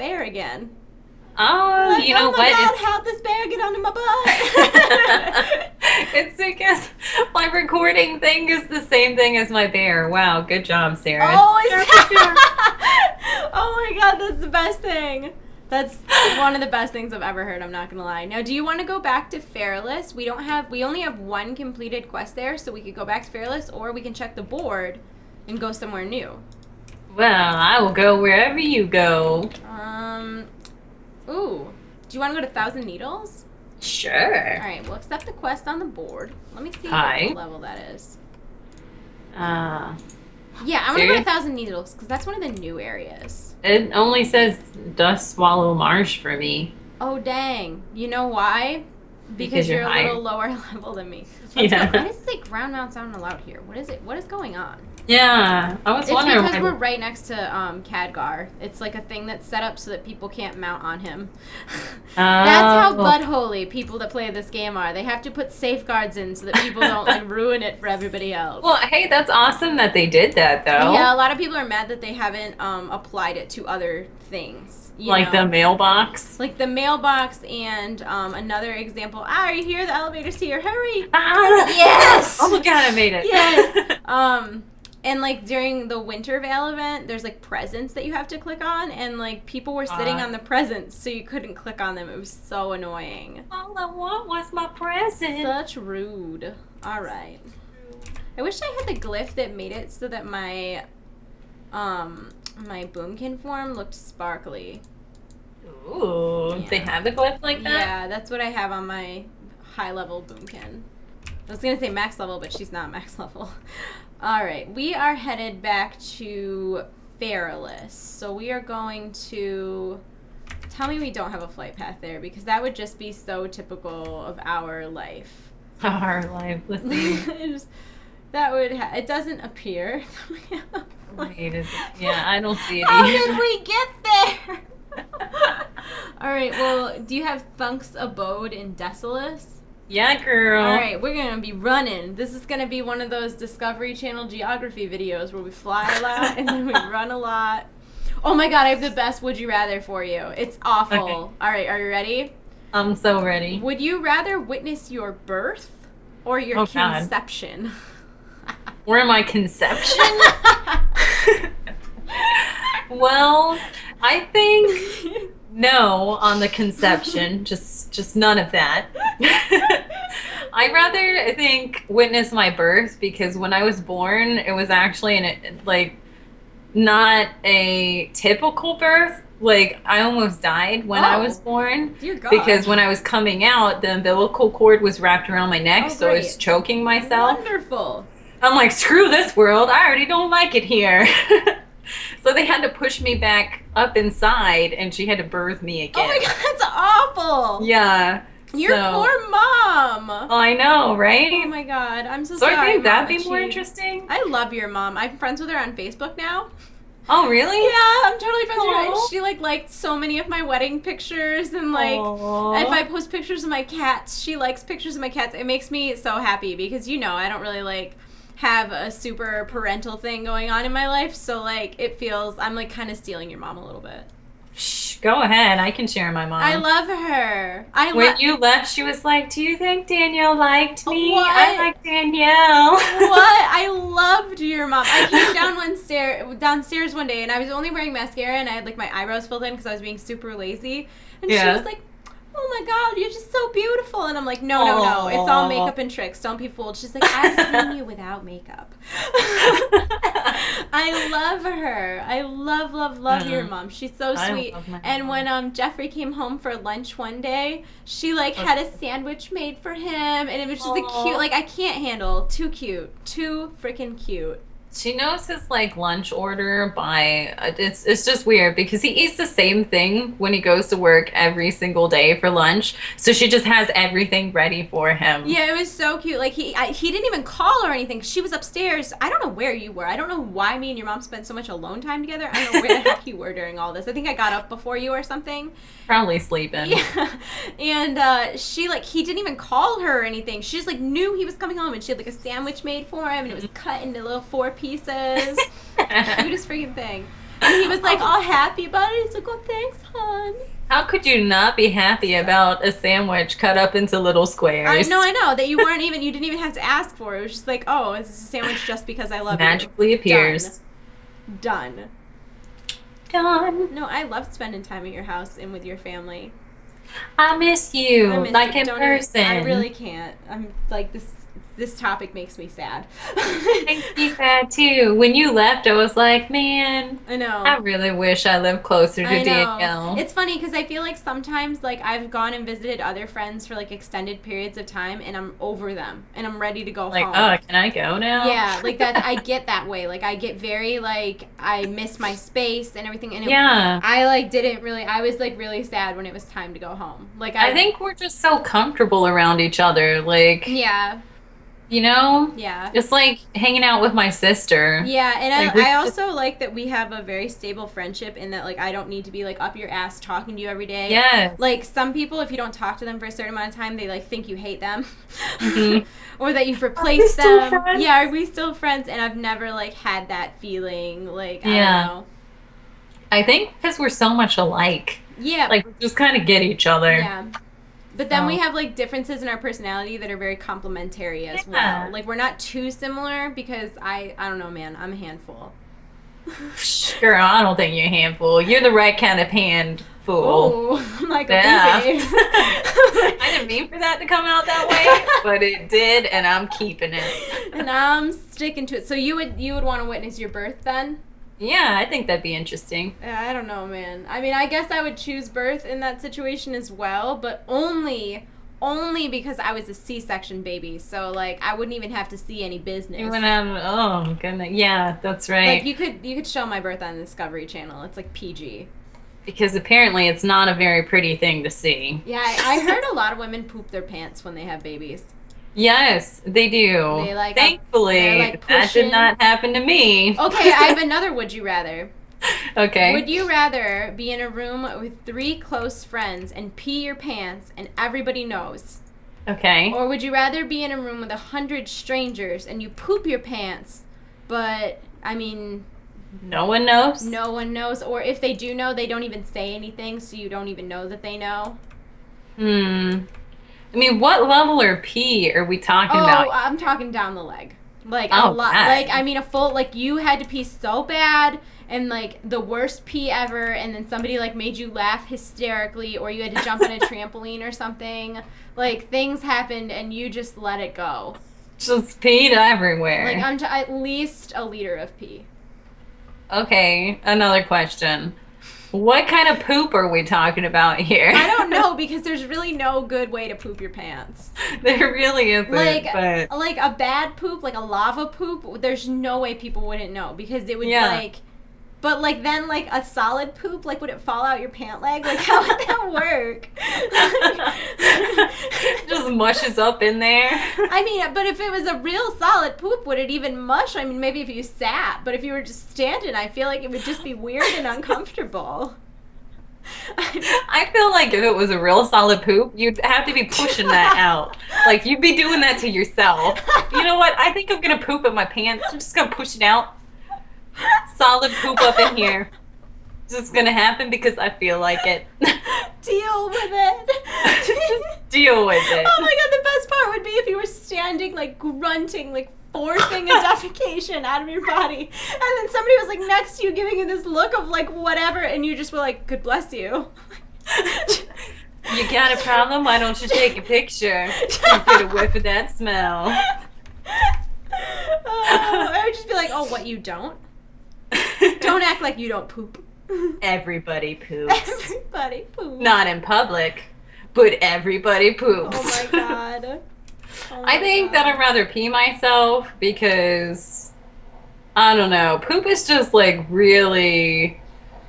bear again. Oh, Like, you know oh my what? God, how'd this bear get onto my butt? It's because my recording thing is the same thing as my bear. Wow, good job, Sarah. Oh my God, that's the best thing. That's one of the best things I've ever heard, I'm not gonna lie. Now, do you want to go back to Fairless? We only have one completed quest there, so we could go back to Fairless, or we can check the board and go somewhere new. Well, I will go wherever you go. Ooh. Do you want to go to Thousand Needles? Sure. Alright, we'll accept the quest on the board. Let me see Hi. what level that is. Uh, Yeah, I want to go to Thousand Needles, because that's one of the new areas. It only says Dust Swallow Marsh for me. Oh, dang. You know why? Because you're a little lower level than me. Let's go. Why does it say ground mount sound allowed here? What is it? What is going on? Yeah, I was wondering. It's because we're right next to Khadgar. It's like a thing that's set up so that people can't mount on him. That's how blood holy people that play this game are. They have to put safeguards in so that people don't like ruin it for everybody else. Well, hey, that's awesome that they did that, though. Yeah, a lot of people are mad that they haven't applied it to other things. Like the mailbox? Like the mailbox and another example. Are you here? The elevator's here. Hurry! Yes! Oh my God, I made it. Yes! And, like, during the Wintervale event, there's, like, presents that you have to click on, and, like, people were sitting on the presents, so you couldn't click on them. It was so annoying. All I want was my present. Such rude. All right. I wish I had the glyph that made it so that my, my boomkin form looked sparkly. Ooh, yeah. They have the glyph like that? Yeah, that's what I have on my high-level boomkin. I was going to say max level, but she's not max level. All right, we are headed back to Fairless. So we are going to... Tell me we don't have a flight path there, because that would just be so typical of our life. Our life, let's see. That would... it doesn't appear. Wait, yeah, I don't see it How either. did we get there? All right, well, do you have Thunk's Abode in Desolus? Yeah, girl. All right, we're going to be running. This is going to be one of those Discovery Channel geography videos where we fly a lot and then we run a lot. Oh my God, I have the best Would You Rather for you. It's awful. Okay. All right, are you ready? I'm so ready. Would you rather witness your birth or your conception? Or my conception? Well, I think no on the conception. Just none of that. I'd rather, I think, witness my birth, because when I was born, it was actually not a typical birth. Like, I almost died when I was born. Dear God. Because when I was coming out, the umbilical cord was wrapped around my neck, so I was choking myself. Wonderful. I'm like, screw this world. I already don't like it here. So they had to push me back up inside, and she had to birth me again. Oh my God, that's awful. Yeah. Your poor mom. I know, right? Oh my God, I'm so sorry. So I think that'd be Mama more Chi. interesting. I love your mom. I'm friends with her on Facebook now. Oh, really? Yeah, I'm totally friends with her. She liked so many of my wedding pictures, and if I post pictures of my cats, she likes pictures of my cats. It makes me so happy because I don't really have a super parental thing going on in my life, so it feels I'm kind of stealing your mom a little bit. Shh, go ahead. I can share my mom. I love her. When you left, she was like, "Do you think Danielle liked me? What? I like Danielle." What? I loved your mom. I came downstairs one day, and I was only wearing mascara, and I had my eyebrows filled in because I was being super lazy. And she was like, "Oh my God, you're just so beautiful." And I'm like, no, it's all makeup and tricks. Don't be fooled. She's like, "I've seen you without makeup." I love her. I love your mom. She's so sweet. And when Jeffrey came home for lunch one day, she had a sandwich made for him, and it was just a cute, I can't handle. Too cute. Too freaking cute. She knows his lunch order by it's just weird because he eats the same thing when he goes to work every single day for lunch. So she just has everything ready for him. Yeah, it was so cute. He didn't even call or anything. She was upstairs. I don't know where you were. I don't know why me and your mom spent so much alone time together. I don't know where the heck you were during all this. I think I got up before you or something. Probably sleeping. Yeah. And he didn't even call her or anything. She just knew he was coming home, and she had a sandwich made for him, and it was cut into little 4 pieces. Cutest freaking thing. And he was like all happy about it. He's like, oh, thanks, hon. How could you not be happy about a sandwich cut up into little squares? I know that you didn't even have to ask for it. It was just like, oh, is this a sandwich just because I love Magically you? appears. Done. No, I love spending time at your house and with your family. I miss you, in person. I really can't. I'm like, this topic makes me sad. Makes me sad too. When you left, I was like, man, I know. I really wish I lived closer to Danielle. It's funny because I feel like sometimes like I've gone and visited other friends for like extended periods of time and I'm over them and I'm ready to go home. Oh, can I go now? Yeah, like that. I get that way. Like I get very like I miss my space and everything. And I like didn't really. I was like really sad when it was time to go home. Like I think we're just so comfortable around each other. Like you know? Yeah. Just like hanging out with my sister. Yeah, and I also like that we have a very stable friendship in that, like, I don't need to be, like, up your ass talking to you every day. Yes. Like, some people, if you don't talk to them for a certain amount of time, they, like, think you hate them. Mm-hmm. Or that you've replaced them. Yeah, are we still friends? And I've never, like, had that feeling. Like, I don't know. I think because we're so much alike. Yeah. Like, we just kind of get each other. Yeah. But then we have, like, differences in our personality that are very complementary as well. Like, we're not too similar because I don't know, man. I'm a handful. Girl, I don't think you're a handful. You're the right kind of handful. Oh, I'm like a baby. I didn't mean for that to come out that way, but it did, and I'm keeping it. And I'm sticking to it. So you would want to witness your birth then? Yeah, I think that'd be interesting. I don't know, man. I mean, I guess I would choose birth in that situation as well, but only because I was a C-section baby. So, like, I wouldn't even have to see any business. You wouldn't have, oh, goodness. Yeah, that's right. Like, you could show my birth on the Discovery Channel. It's, like, PG. Because apparently it's not a very pretty thing to see. Yeah, I heard a lot of women poop their pants when they have babies. Yes, they do. They like Thankfully, like that did not happen to me. Okay, I have another would you rather. Okay. Would you rather be in a room with 3 close friends and pee your pants and everybody knows? Okay. Or would you rather be in a room with 100 strangers and you poop your pants, but, I mean... No one knows? No one knows. Or if they do know, they don't even say anything, so you don't even know that they know. I mean, what level of pee are we talking about? Oh, I'm talking down the leg. Like, a lot. Like, I mean, a full, like, you had to pee so bad, and, like, the worst pee ever, and then somebody, like, made you laugh hysterically, or you had to jump on a trampoline or something. Like, things happened, and you just let it go. Just peed everywhere. Like, at least a liter of pee. Okay, another question. What kind of poop are we talking about here? I don't know, because there's really no good way to poop your pants. There really isn't. Like a bad poop, like a lava poop, there's no way people wouldn't know, because it would like... But, like, then, like, a solid poop, like, would it fall out your pant leg? Like, how would that work? Just mushes up in there. I mean, but if it was a real solid poop, would it even mush? I mean, maybe if you sat, but if you were just standing, I feel like it would just be weird and uncomfortable. I feel like if it was a real solid poop, you'd have to be pushing that out. Like, you'd be doing that to yourself. You know what? I think I'm going to poop in my pants. I'm just going to push it out. Solid poop up in here. It's just gonna happen because I feel like it. Deal with it. Deal with it. Oh my god, the best part would be if you were standing, like, grunting, like, forcing a defecation out of your body, and then somebody was, like, next to you giving you this look of, like, whatever, and you just were like, "God bless you." You got a problem? Why don't you take a picture? You get a whiff of that smell. I would just be like, "Oh, what, you don't? Don't act like you don't poop." Everybody poops. Everybody poops. Not in public, but everybody poops. Oh my god. I think that I'd rather pee myself because, I don't know, poop is just, like, really,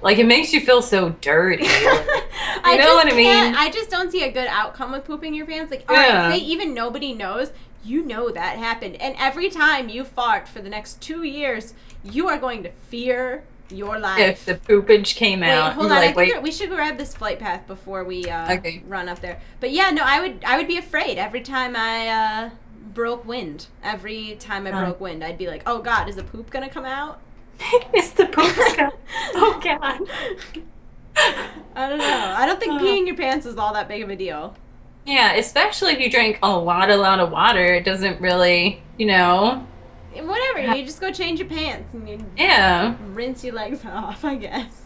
like, it makes you feel so dirty. You know what I mean? I just don't see a good outcome with pooping your pants. Like, alright, say even nobody knows, you know that happened. And every time you fart for the next 2 years, you are going to fear your life. If the poopage came out. Hold on, I think we should grab this flight path before we run up there. But yeah, no, I would be afraid every time I broke wind. Every time I broke wind, I'd be like, "Oh God, is a poop gonna come out?" It's the poop skull. Oh god. I don't know. I don't think peeing your pants is all that big of a deal. Yeah, especially if you drink a lot of water, it doesn't really, Whatever, you just go change your pants and you yeah. rinse your legs off, I guess.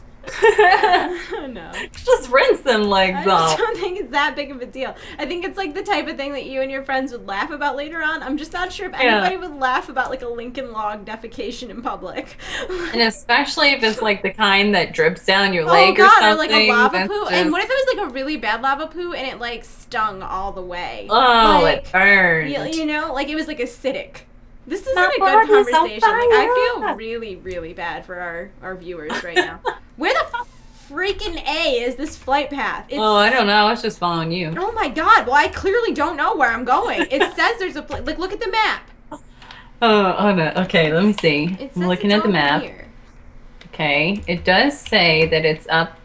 No. Just rinse them legs I off. just don't think it's that big of a deal. I think it's like the type of thing that you and your friends would laugh about later on. I'm just not sure if anybody would laugh about like a Lincoln Log defecation in public. And especially if it's like the kind that drips down your leg or something. Or like a lava poo. Just... And what if it was like a really bad lava poo and it like stung all the way? Oh, like, it burned. Like it was like acidic. This isn't a good conversation. Like, I feel really, really bad for our viewers right now. Where the freaking A is this flight path? I don't know. I was just following you. Oh my god. Well, I clearly don't know where I'm going. It says there's a like, look at the map. Oh no. Okay, let me see. I'm looking at the map. Here. Okay, it does say that it's up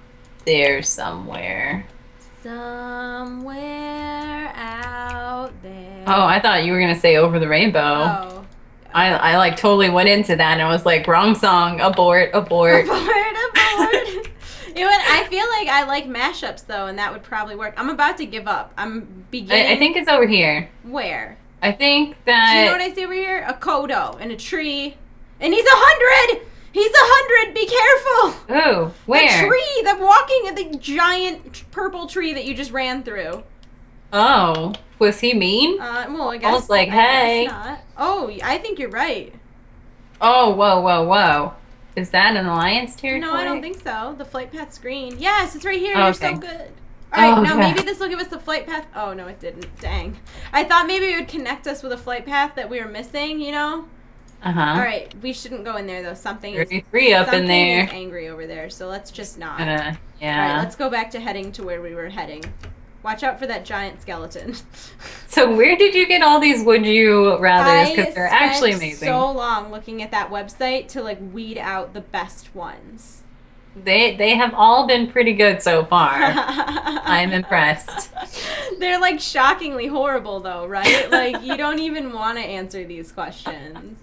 there somewhere. Somewhere out there. Oh, I thought you were gonna say over the rainbow. Oh. I like totally went into that and I was like, wrong song, abort. Abort. I feel like I like mashups though, and that would probably work. I'm about to give up. I'm beginning. I think it's over here. Where? I think that. Do you know what I see over here? A Kodo and a tree, and he's 100. He's 100. Be careful. Oh, where? The tree. The walking at the giant purple tree that you just ran through. Oh, was he mean? Well, I guess. I was like, hey. Not. Oh, I think you're right. Oh, whoa. Is that an alliance territory? No, I don't think so. The flight path screen. Yes, it's right here. Oh, you're so good. All right, now maybe this will give us the flight path. Oh, no, it didn't. Dang. I thought maybe it would connect us with a flight path that we were missing, Uh-huh. All right, we shouldn't go in there, though. Something is angry over there, so let's just not. Yeah. All right, let's go back to heading to where we were heading. Watch out for that giant skeleton. So where did you get all these would you rathers? Because they're actually amazing. So long looking at that website to like weed out the best ones. They have all been pretty good so far. I'm impressed. They're like shockingly horrible though, right? Like you don't even want to answer these questions.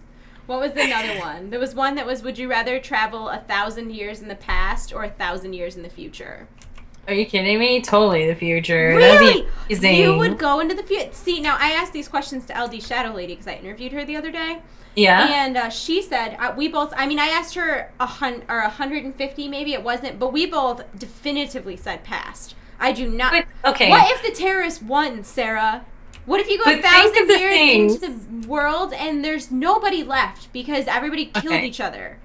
What was another one? There was one that was, would you rather travel 1,000 years in the past or 1,000 years in the future? Are you kidding me? Totally the future. Really? That'd be amazing. You would go into the future. See, now I asked these questions to LD Shadow Lady because I interviewed her the other day. Yeah. And she said, I asked her 150 maybe, it wasn't, but we both definitively said past. I do not. But, okay. What if the terrorists won, Sarah? What if you go 1,000 years into the world and there's nobody left because everybody killed each other?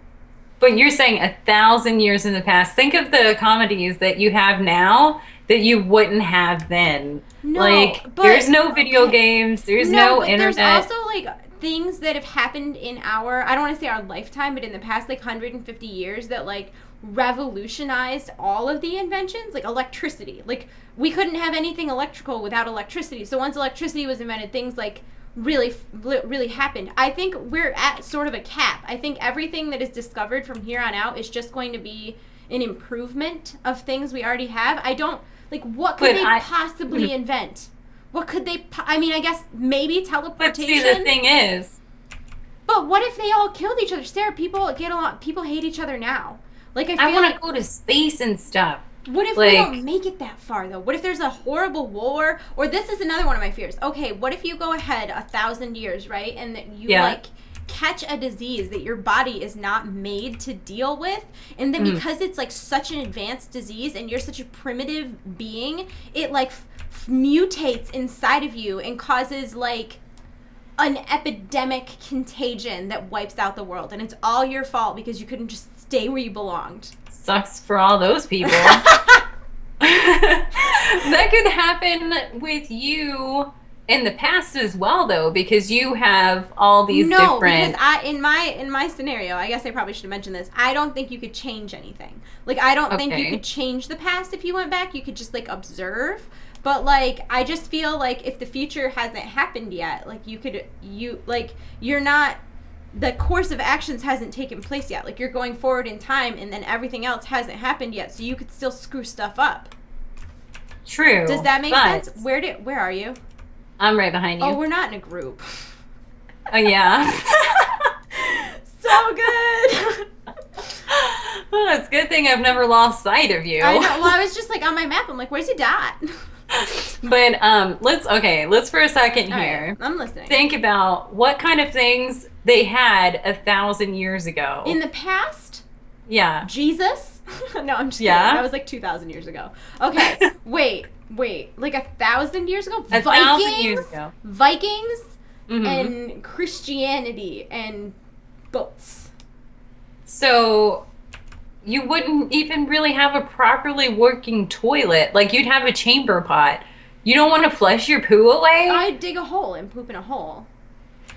But you're saying 1,000 years in the past. Think of the comedies that you have now that you wouldn't have then. No, like, there's no video games. There's no internet. There's also, like, things that have happened in I don't want to say our lifetime, but in the past, like, 150 years that, like, revolutionized all of the inventions. Like, electricity. Like, we couldn't have anything electrical without electricity. So once electricity was invented, things, like, really happened. I think we're at sort of a cap. I think everything that is discovered from here on out is just going to be an improvement of things we already have. I don't, like, what could they possibly invent? What could they, I guess maybe teleportation. But see, the thing is. But what if they all killed each other? Sarah, people hate each other now. Like, I want to go to space and stuff. What if we don't make it that far, though? What if there's a horrible war? Or this is another one of my fears. Okay, what if you go ahead 1,000 years, right? And that you, like, catch a disease that your body is not made to deal with. And then because it's, like, such an advanced disease and you're such a primitive being, it, like, mutates inside of you and causes, like, an epidemic contagion that wipes out the world. And it's all your fault because you couldn't just stay where you belonged. Sucks for all those people. That could happen with you in the past as well, though, because you have all these different. No, because in my scenario, I guess I probably should have mentioned this. I don't think you could change anything. Like, I don't think you could change the past if you went back. You could just, like, observe. But, like, I just feel like if the future hasn't happened yet, like, you're not. The course of actions hasn't taken place yet. Like, you're going forward in time, and then everything else hasn't happened yet, so you could still screw stuff up. True. Does that make sense? Where are you? I'm right behind you. Oh, we're not in a group. Oh, yeah. So good. Oh, it's a good thing I've never lost sight of you. I know. Well, I was just like on my map. I'm like, where's he dot? But let's for a second All here. right, I'm listening. Think about what kind of things they had 1,000 years ago. In the past, Yeah. Jesus? No, I'm just kidding. Yeah. That was like 2,000 years ago. Okay, wait. Like 1,000 years ago? 1,000 years ago. Vikings Mhm. and Christianity and boats. So you wouldn't even really have a properly working toilet. Like you'd have a chamber pot. You don't want to flush your poo away? I'd dig a hole and poop in a hole.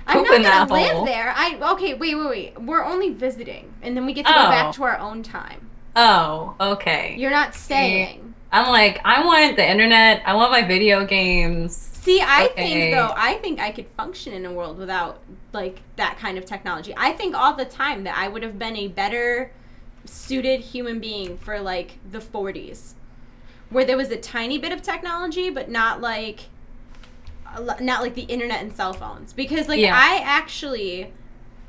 Poop I'm in not that gonna hole. live there. Okay, wait. We're only visiting, and then we get to go Oh. back to our own time. Oh, okay. You're not staying. I'm like, I want the internet. I want my video games. See, I Okay. think I could function in a world without like that kind of technology. I think all the time that I would have been a better suited human being for like the 40s, where there was a tiny bit of technology, but not like the internet and cell phones. Because like Yeah.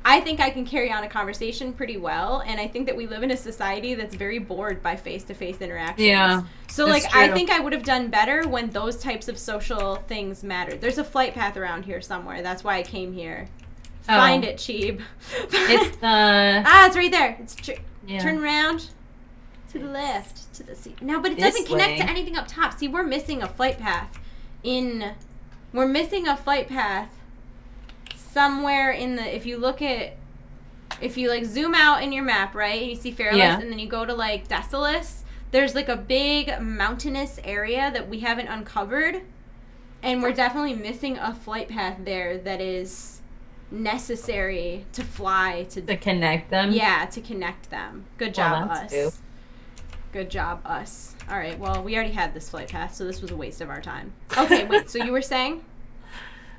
I think I can carry on a conversation pretty well, and I think that we live in a society that's very bored by face-to-face interactions. Yeah, So, that's like, I true. think I would have done better when those types of social things mattered. There's a flight path around here somewhere. That's why I came here. Oh. Find it, Chiib. It's it's right there. yeah. Turn around to the left to the seat. No, but it This doesn't connect way. to anything up top. See, we're missing a flight path. We're missing a flight path somewhere in the. If you like zoom out in your map, right, you see Fairless, Yeah. and then you go to like Decilis. There's like a big mountainous area that we haven't uncovered, and we're definitely missing a flight path there that is necessary to fly to connect them. yeah, to connect them. Good Well, job, that's us. dope. Good job, us. All right, well, we already had this flight path, so this was a waste of our time. Okay, wait, so you were saying?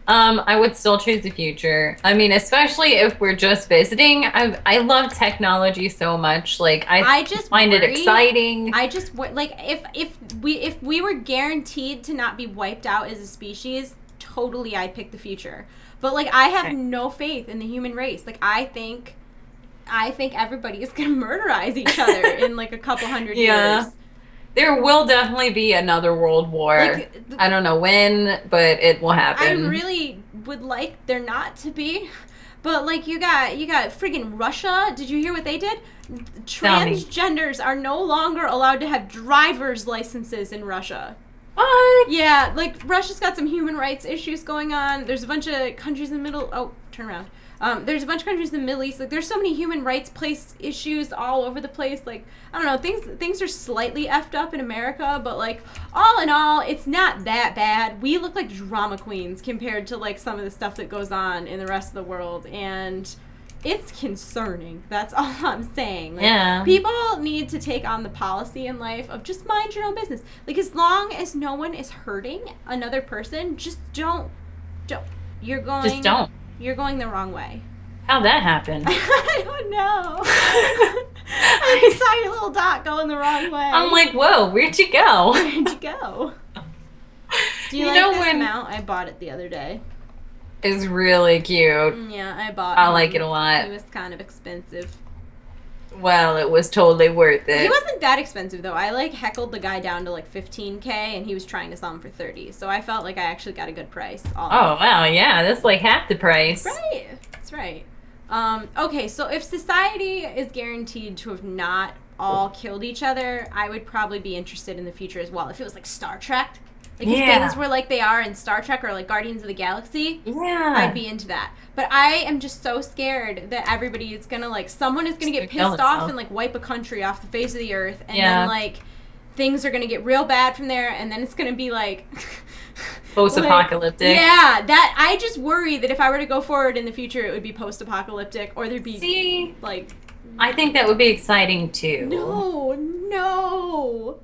I would still choose the future. I mean, especially if we're just visiting. I love technology so much. Like I just find it worry- exciting. I just like if we were guaranteed to not be wiped out as a species, totally I'd pick the future. But like I have Okay. no faith in the human race. Like I think everybody is gonna murderize each other in like a couple hundred Yeah. years. There will definitely be another world war. Like, I don't know when, but it will I happen. really would like there not to be, but like you got friggin' Russia. Did you hear what they did? Tell me. Transgenders are no longer allowed to have driver's licenses in Russia. What? Yeah, like Russia's got some human rights issues going on. There's a bunch of countries in the middle. Oh, turn around. There's a bunch of countries in the Middle East. Like, there's so many human rights issues all over the place. Like, I don't know, things are slightly effed up in America, but like all in all, it's not that bad. We look like drama queens compared to like some of the stuff that goes on in the rest of the world, and it's concerning. That's all I'm saying. Like, Yeah. people need to take on the policy in life of just mind your own business. Like, as long as no one is hurting another person, just don't. You're going. Just don't. You're going the wrong way. How'd that happen? I don't know. I just saw your little dot going the wrong way. I'm like, whoa, where'd you go? where'd you go? Do you, You like know this when- mount? I bought it the other day. It's really cute. Yeah, I bought I him. like it a lot. It was kind of expensive. Well, it was totally worth it. He wasn't that expensive though. I like heckled the guy down to like 15K, and he was trying to sell him for 30. So I felt like I actually got a good price. All in all. Oh, wow, yeah, that's like half the price. Right. That's right. Okay, so if society is guaranteed to have not all killed each other, I would probably be interested in the future as well. If it was like Star Trek, like if Yeah. things were like they are in Star Trek or like Guardians of the Galaxy, Yeah. I'd be into that. But I am just so scared that everybody is gonna like someone is gonna get Kill pissed off itself. and like wipe a country off the face of the earth, and Yeah. then like things are gonna get real bad from there, and then it's gonna be like Post-apocalyptic. yeah, that I just worry that if I were to go forward in the future, it would be post-apocalyptic, or there'd be See, like I think that would be exciting too. no.